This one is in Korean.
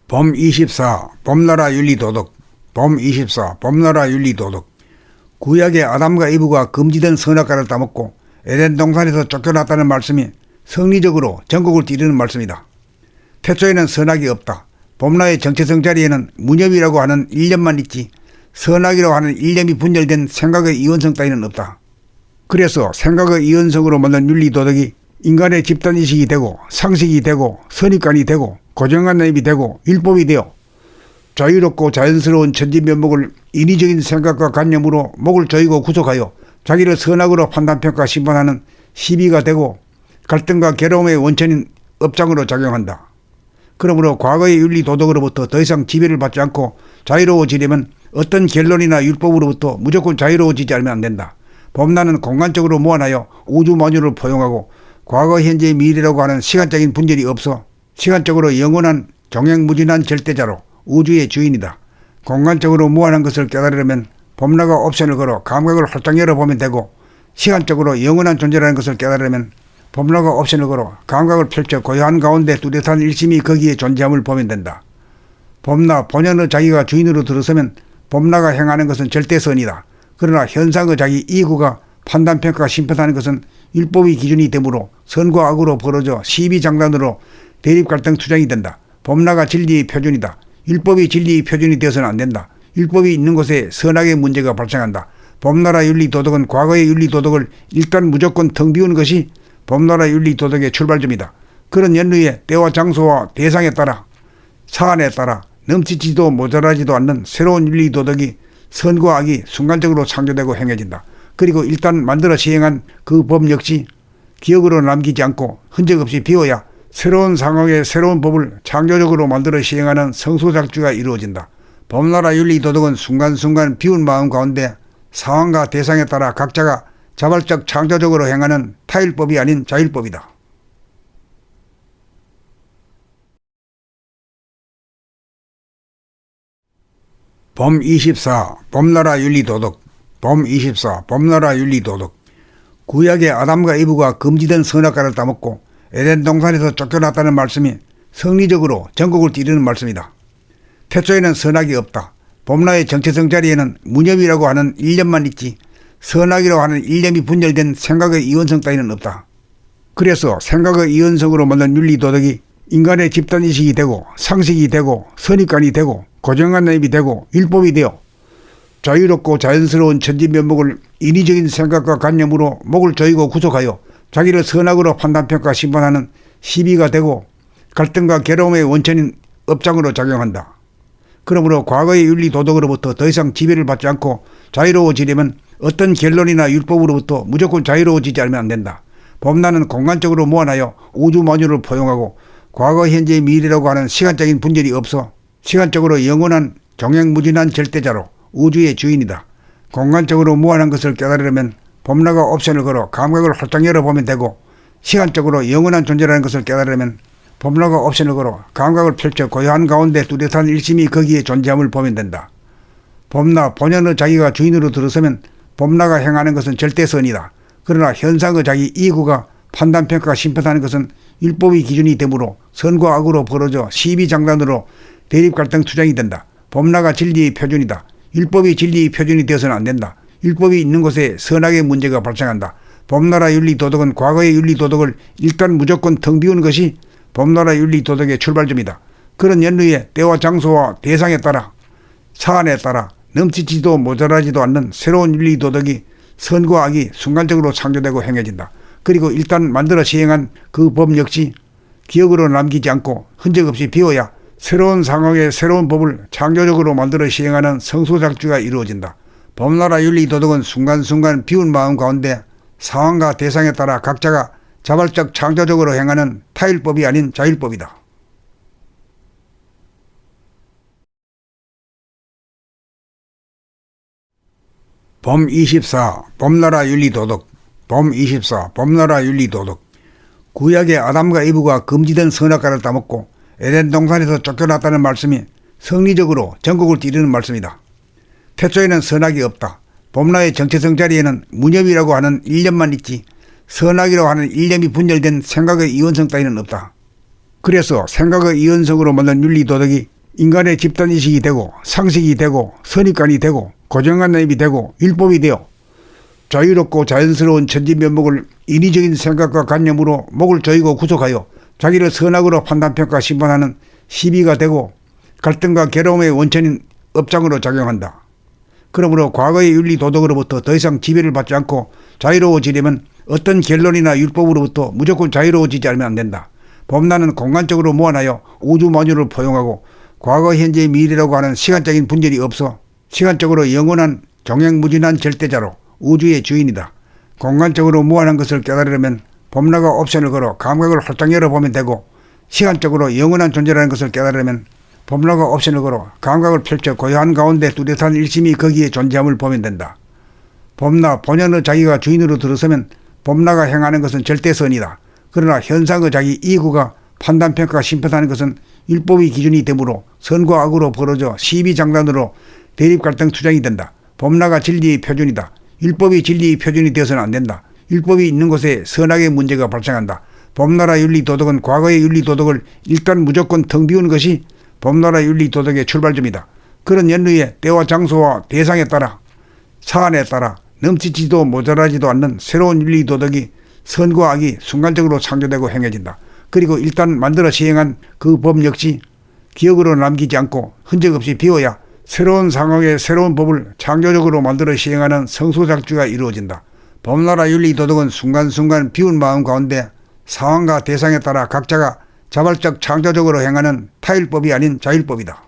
범 24. 범나라 윤리도덕. 범 24. 범나라 윤리도덕. 구약의 아담과 이브가 금지된 선악과를 따먹고 에덴 동산에서 쫓겨났다는 말씀이 성리적으로 전국을 찌르는 말씀이다. 태초에는 선악이 없다. 범라의 정체성 자리에는 무념이라고 하는 일념만 있지 선악이라고 하는 일념이 분열된 생각의 이원성 따위는 없다. 그래서 생각의 이원성으로 만든 윤리도덕이 인간의 집단의식이 되고 상식이 되고 선입관이 되고 고정관념이 되고 율법이 되어 자유롭고 자연스러운 천지면목을 인위적인 생각과 관념으로 목을 조이고 구속하여 자기를 선악으로 판단평가 심판하는 시비가 되고 갈등과 괴로움의 원천인 업장으로 작용한다. 그러므로 과거의 윤리도덕으로부터 더 이상 지배를 받지 않고 자유로워지려면 어떤 결론이나 율법으로부터 무조건 자유로워지지 않으면 안 된다. 범라는 공간적으로 무한하여 우주 만유를 포용하고 과거 현재 미래라고 하는 시간적인 분절이 없어 시간적으로 영원한 종횡무진한 절대자로 우주의 주인이다. 공간적으로 무한한 것을 깨달으려면 범라가 옵션을 걸어 감각을 활짝 열어보면 되고 시간적으로 영원한 존재라는 것을 깨달으려면 범라가 옵션을 걸어 감각을 펼쳐 고요한 가운데 뚜렷한 일심이 거기에 존재함을 보면 된다. 범라 본연의 자기가 주인으로 들어서면 범라가 행하는 것은 절대선이다. 그러나 현상의 자기 이구가 판단평가 심판하는 것은 율법이 기준이 되므로 선과 악으로 벌어져 시비장단으로 대립갈등 투쟁이 된다. 범라가 진리의 표준이다. 율법이 진리의 표준이 되어서는 안 된다. 율법이 있는 곳에 선악의 문제가 발생한다. 범나라 윤리도덕은 과거의 윤리도덕을 일단 무조건 텅 비우는 것이 범나라 윤리도덕의 출발점이다. 그런 연루의 때와 장소와 대상에 따라 사안에 따라 넘치지도 모자라지도 않는 새로운 윤리도덕이 선과 악이 순간적으로 창조되고 행해진다. 그리고 일단 만들어 시행한 그 법 역시 기억으로 남기지 않고 흔적 없이 비워야 새로운 상황에 새로운 법을 창조적으로 만들어 시행하는 성소작주가 이루어진다. 범나라 윤리도덕은 순간순간 비운 마음 가운데 상황과 대상에 따라 각자가 자발적 창조적으로 행하는 타율법이 아닌 자율법이다. 범 24. 범나라 윤리도덕. 범 24. 범나라 윤리도덕. 구약의 아담과 이브가 금지된 선악과를 따먹고 에덴 동산에서 쫓겨났다는 말씀이 성리적으로 전국을 찌르는 말씀이다. 태초에는 선악이 없다. 범라의 정체성 자리에는 무념이라고 하는 일념만 있지 선악이라고 하는 일념이 분열된 생각의 이원성 따위는 없다. 그래서 생각의 이원성으로 만든 윤리도덕이 인간의 집단의식이 되고 상식이 되고 선입관이 되고 고정관념이 되고 율법이 되어 자유롭고 자연스러운 천지면목을 인위적인 생각과 관념으로 목을 조이고 구속하여 자기를 선악으로 판단평가 심판하는 시비가 되고 갈등과 괴로움의 원천인 업장으로 작용한다. 그러므로 과거의 윤리도덕으로부터 더 이상 지배를 받지 않고 자유로워지려면 어떤 결론이나 율법으로부터 무조건 자유로워지지 않으면 안 된다. 범라는 공간적으로 무한하여 우주 만유를 포용하고 과거 현재 미래라고 하는 시간적인 분절이 없어 시간적으로 영원한 종횡무진한 절대자로 우주의 주인이다. 공간적으로 무한한 것을 깨달으려면 범라가 옵션을 걸어 감각을 활짝 열어보면 되고 시간적으로 영원한 존재라는 것을 깨달으려면 범라가 옵션을 걸어 감각을 펼쳐 고요한 가운데 뚜렷한 일심이 거기에 존재함을 보면 된다. 범라 본연의 자기가 주인으로 들어서면 범라가 행하는 것은 절대선이다. 그러나 현상의 자기 이구가 판단평가 심판하는 것은 율법이 기준이 되므로 선과 악으로 벌어져 시비장단으로 대립갈등 투쟁이 된다. 범라가 진리의 표준이다. 율법이 진리의 표준이 되어서는 안 된다. 율법이 있는 곳에 선악의 문제가 발생한다. 범나라 윤리도덕은 과거의 윤리도덕을 일단 무조건 텅 비우는 것이 범나라 윤리도덕의 출발점이다. 그런 연루의 때와 장소와 대상에 따라 사안에 따라 넘치지도 모자라지도 않는 새로운 윤리도덕이 선과 악이 순간적으로 창조되고 행해진다. 그리고 일단 만들어 시행한 그 법 역시 기억으로 남기지 않고 흔적 없이 비워야 새로운 상황에 새로운 법을 창조적으로 만들어 시행하는 성소작주가 이루어진다. 범나라 윤리도덕은 순간순간 비운 마음 가운데 상황과 대상에 따라 각자가 자발적 창조적으로 행하는 타율법이 아닌 자율법이다. 범 24. 범나라 윤리도덕. 범 24. 범나라 윤리도덕. 구약의 아담과 이브가 금지된 선악과를 따먹고 에덴 동산에서 쫓겨났다는 말씀이 성리적으로 전국을 찌르는 말씀이다. 태초에는 선악이 없다. 범라의 정체성 자리에는 무념이라고 하는 일념만 있지 선악이라고 하는 일념이 분열된 생각의 이원성 따위는 없다. 그래서 생각의 이원성으로 만든 윤리도덕이 인간의 집단의식이 되고 상식이 되고 선입관이 되고 고정관념이 되고 율법이 되어 자유롭고 자연스러운 천지면목을 인위적인 생각과 관념으로 목을 조이고 구속하여 자기를 선악으로 판단평가 심판하는 시비가 되고 갈등과 괴로움의 원천인 업장으로 작용한다. 그러므로 과거의 윤리 도덕으로부터 더 이상 지배를 받지 않고 자유로워지려면 어떤 결론이나 율법으로부터 무조건 자유로워지지 않으면 안 된다. 범나는 공간적으로 무한하여 우주 만유를 포용하고 과거 현재 미래라고 하는 시간적인 분열이 없어 시간적으로 영원한 종횡무진한 절대자로 우주의 주인이다. 공간적으로 무한한 것을 깨달으려면 범나가 옵션을 걸어 감각을 활짝 열어보면 되고 시간적으로 영원한 존재라는 것을 깨달으려면 범나가 옵션을 걸어 감각을 펼쳐 고요한 가운데 뚜렷한 일심이 거기에 존재함을 보면 된다. 범나 본연의 자기가 주인으로 들어서면 범나가 행하는 것은 절대선이다. 그러나 현상의 자기 이구가 판단평가 심판하는 것은 율법의 기준이 되므로 선과 악으로 벌어져 시비장단으로 대립갈등 투쟁이 된다. 범나가 진리의 표준이다. 율법이 진리의 표준이 되어서는 안 된다. 율법이 있는 곳에 선악의 문제가 발생한다. 범나라 윤리도덕은 과거의 윤리도덕을 일단 무조건 텅 비운 것이 범나라 윤리도덕의 출발점이다. 그런 연루에 때와 장소와 대상에 따라 사안에 따라 넘치지도 모자라지도 않는 새로운 윤리도덕이 선과 악이 순간적으로 창조되고 행해진다. 그리고 일단 만들어 시행한 그 법 역시 기억으로 남기지 않고 흔적 없이 비워야 새로운 상황의 새로운 법을 창조적으로 만들어 시행하는 성소작주가 이루어진다. 범나라 윤리도덕은 순간순간 비운 마음 가운데 상황과 대상에 따라 각자가 자발적 창조적으로 행하는 타율법이 아닌 자율법이다.